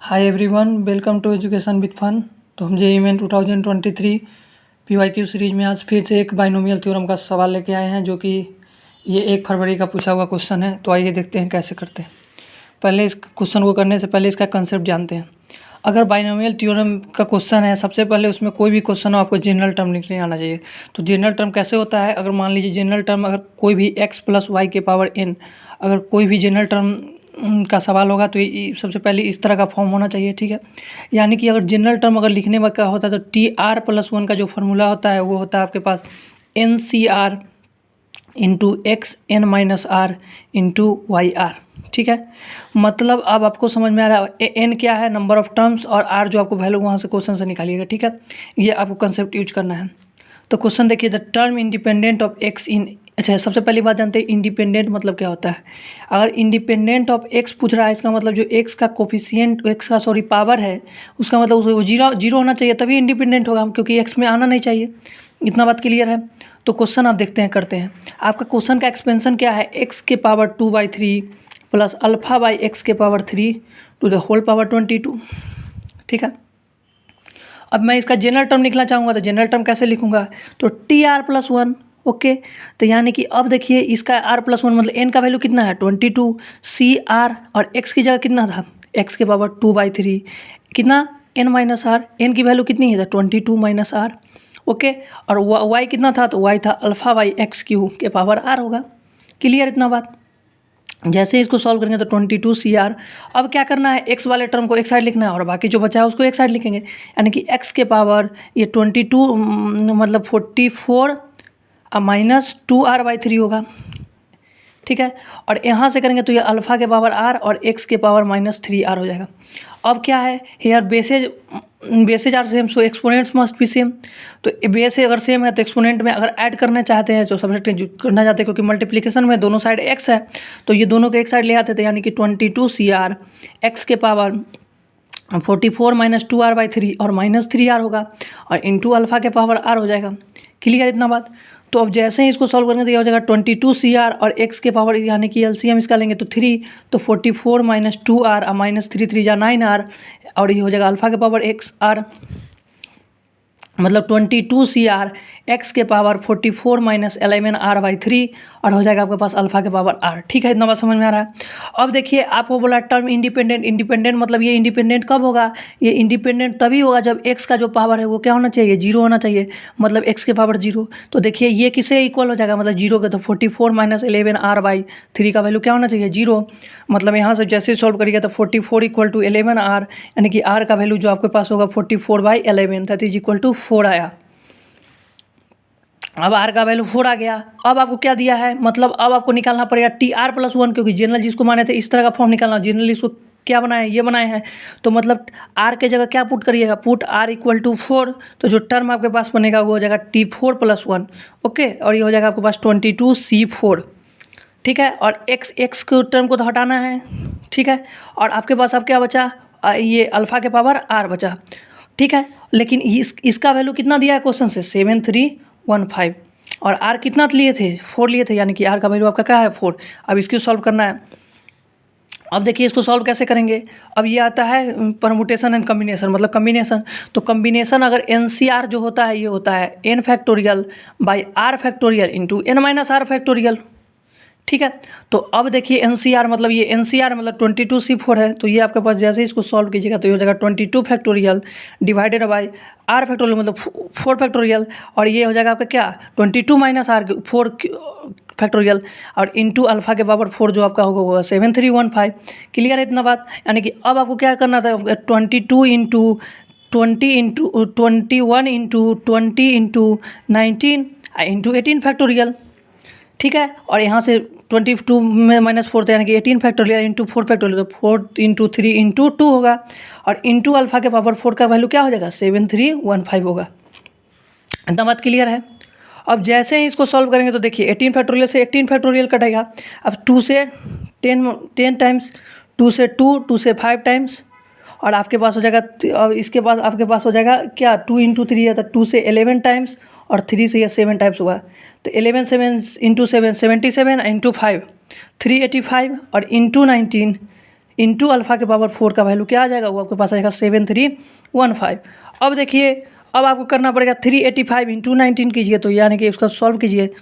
Hi everyone, welcome to education with fun. तो हम JEE main 2023 PYQ series में आज फिर से एक बाइनोमियल थ्योरम का सवाल लेके आए हैं, जो कि ये 1 फरवरी का पूछा हुआ क्वेश्चन है। तो आइए देखते हैं कैसे करते हैं। पहले इस क्वेश्चन को करने से पहले इसका कंसेप्ट जानते हैं। अगर बाइनोमियल थ्योरम का क्वेश्चन है, सबसे पहले उसमें कोई भी क्वेश्चन हो आपको जनरल टर्म लिखने आना चाहिए। तो जनरल टर्म कैसे होता है, अगर मान लीजिए जनरल टर्म अगर कोई भी x + y के पावर n, अगर कोई भी जनरल टर्म का सवाल होगा तो सबसे पहले इस तरह का फॉर्म होना चाहिए, ठीक है। यानी कि अगर जनरल टर्म अगर लिखने में क्या होता है तो TR+1 का जो फार्मूला होता है वो होता है आपके पास NCR into XN-R into YR, ठीक है। मतलब अब आपको समझ में आ रहा है एन क्या है, नंबर ऑफ टर्म्स, और आर जो आपको वैल्यू वहाँ से क्वेश्चन से निकालिएगा, ठीक है। ये आपको कंसेप्ट यूज करना है। तो क्वेश्चन देखिए, the term independent of x in, अच्छा सबसे पहली बात जानते हैं इंडिपेंडेंट मतलब क्या होता है। अगर इंडिपेंडेंट ऑफ एक्स पूछ रहा है, इसका मतलब जो एक्स का कोफिशिएंट, एक्स का पावर है, उसका मतलब उसको जीरो होना चाहिए, तभी इंडिपेंडेंट होगा, क्योंकि एक्स में आना नहीं चाहिए। इतना बात क्लियर है। तो क्वेश्चन आप देखते हैं, करते हैं। आपका क्वेश्चन का एक्सपेंशन क्या है, एक्स के power 2/3 plus alpha by x के power 3 to the whole power 22, ठीक है। अब मैं इसका जनरल टर्म लिखना चाहूँगा तो जनरल टर्म कैसे लिखूँगा, तो TR+1, ओके। तो यानी कि अब देखिए इसका R+1 मतलब n का वैल्यू कितना है 22, CR, और x की जगह कितना था, x के पावर 2/3, कितना n-r, n की वैल्यू कितनी है 22 - r, ओके। और y कितना था, तो y था अल्फा बाई x³ के पावर r होगा। क्लियर इतना बात। जैसे इसको सॉल्व करेंगे तो 22 CR। अब क्या करना है, x वाले टर्म को एक साइड लिखना है और बाकी जो बचा है उसको एक साइड लिखेंगे। यानी कि x के पावर ये 22 मतलब 44 माइनस 2r/3 होगा, ठीक है। और यहाँ से करेंगे तो ये अल्फ़ा के पावर r और x के पावर -3r हो जाएगा। अब क्या है, here bases are same, so exponents must be same. तो बेस अगर सेम है तो एक्सपोनेंट में अगर ऐड करना चाहते हैं तो सब्ट्रैक्ट करना चाहते हैं, क्योंकि मल्टीप्लिकेशन में दोनों साइड x है, तो ये दोनों को एक साइड ले आते थे। यानी कि 22 CR x के पावर 44 - 2r/3 और -3r होगा, और इंटू अल्फ़ा के पावर r हो जाएगा। क्लियर इतना बात। तो अब जैसे ही इसको सॉल्व करेंगे तो ये हो जाएगा 22 CR और x के पावर यानी कि LCM इसका लेंगे तो 3, तो 44 - 2r और -3 3 जा 9r, और ये हो जाएगा अल्फ़ा के पावर XR, मतलब 22 CR x के पावर 44 - 11r/3, और हो जाएगा आपके पास अल्फ़ा के पावर r, ठीक है। इतना बात समझ में आ रहा है। अब देखिए आपको बोला टर्म इंडिपेंडेंट, इंडिपेंडेंट मतलब ये इंडिपेंडेंट कब होगा, ये इंडिपेंडेंट तभी होगा जब x का जो पावर है वो क्या होना चाहिए, 0 होना चाहिए, मतलब x के पावर 0। तो देखिए ये किससे इक्वल हो जाएगा, मतलब 0 के, तो 44 - 11r/3 का वैल्यू क्या होना चाहिए, 0। मतलब यहाँ से जैसे सॉल्व करिएगा तो 44 = 11r, यानी कि r का वैल्यू जो आपके पास होगा 44/11, दैट इज इक्वल टू 4 आया। अब r का वैल्यू 4 आ गया। अब आपको क्या दिया है, मतलब अब आपको निकालना पड़ेगा TR+1, क्योंकि जनरल जिसको माने थे इस तरह का फॉर्म निकालना, जनरल इसको क्या बनाए, ये बनाए हैं। तो मतलब r के जगह क्या पुट करिएगा, पुट r = 4, तो जो टर्म आपके पास बनेगा वो हो जाएगा T4+1, ओके। और ये हो जाएगा आपके पास 22 C4, ठीक है। और x के टर्म को तो हटाना है, ठीक है। और आपके पास अब क्या बचा, ये अल्फ़ा के पावर r बचा, ठीक है। लेकिन इसका वैल्यू कितना दिया है क्वेश्चन से, 7315, और r कितना लिए थे, 4 लिए थे, यानी कि r का वैल्यू आपका क्या है 4। अब इसको सॉल्व करना है। अब देखिए इसको सॉल्व कैसे करेंगे। अब ये आता है परमुटेशन एंड कम्बिनेशन, मतलब कम्बिनेशन। तो कम्बिनेशन अगर NCR जो होता है ये होता है n⁴/r⁴ इंटू n-r⁴, ठीक है। तो अब देखिए NCR मतलब ये NCR मतलब 22 C4 है, तो ये आपके पास जैसे ही इसको सॉल्व कीजिएगा तो ये हो जाएगा 22 डिवाइडेड बाई r मतलब 4, और ये हो जाएगा आपका क्या 22 - r 4 और इंटू अल्फ़ा के पावर 4 जो आपका होगा 7315। क्लियर है इतना बात। यानी कि अब आपको क्या करना था, 22 into 20 into 21 into 20 into 19 into 18, ठीक है। और यहाँ से 22 में -4 यानी कि 18 इंटू 4, तो 4 इंटू 3 इंटू 2 होगा, और इंटू अल्फ़ा के पावर 4 का वैल्यू क्या हो जाएगा 7315 होगा। इतना बात क्लियर है। अब जैसे ही इसको सॉल्व करेंगे तो देखिए 18 से 18 कटेगा। अब 2 से 10 टाइम्स, 2 से 2, 2 से 5 टाइम्स, और आपके पास हो जाएगा, अब इसके पास आपके पास हो जाएगा क्या 2 इंटू 3 है, तो 2 से 11 टाइम्स, और 3 से ये 7 टाइम्स हुआ, तो 11 7 इंटू 7 77 इंटू 5 385, और इंटू 19 इंटू अल्फ़ा के पावर 4 का वैल्यू क्या आ जाएगा, वो आपके पास आएगा 7315। अब देखिए, अब आपको करना पड़ेगा 385 इंटू 19 कीजिए, तो यानी कि उसका सॉल्व कीजिए।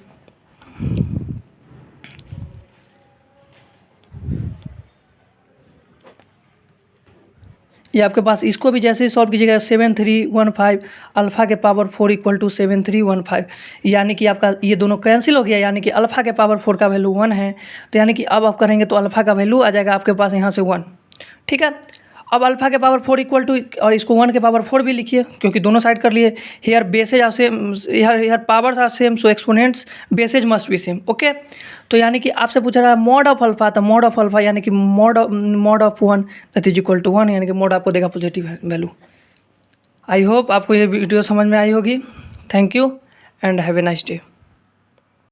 ये आपके पास इसको भी जैसे ही सॉल्व कीजिएगा 7315 अल्फ़ा के पावर 4 इक्वल टू 7315, यानी कि आपका ये दोनों कैंसिल हो गया, यानी कि अल्फ़ा के पावर 4 का वैल्यू 1 है। तो यानी कि अब आप करेंगे तो अल्फ़ा का वैल्यू आ जाएगा आपके पास यहाँ से 1। ठीक है, अब अल्फ़ा के पावर 4 इक्वल टू, और इसको 1 के पावर 4 भी लिखिए क्योंकि दोनों साइड कर लिए। Here bases are same, here powers are same, so exponents bases must be same. Okay, तो यानी कि आपसे पूछा रहा है मॉड ऑफ अल्फ़ा, तो मॉड ऑफ अल्फ़ा यानी कि mod of 1 that is equal to 1, यानी कि मॉड आपको देगा पॉजिटिव वैल्यू। आई होप आपको ये वीडियो समझ में आई होगी। Thank you and have a nice day.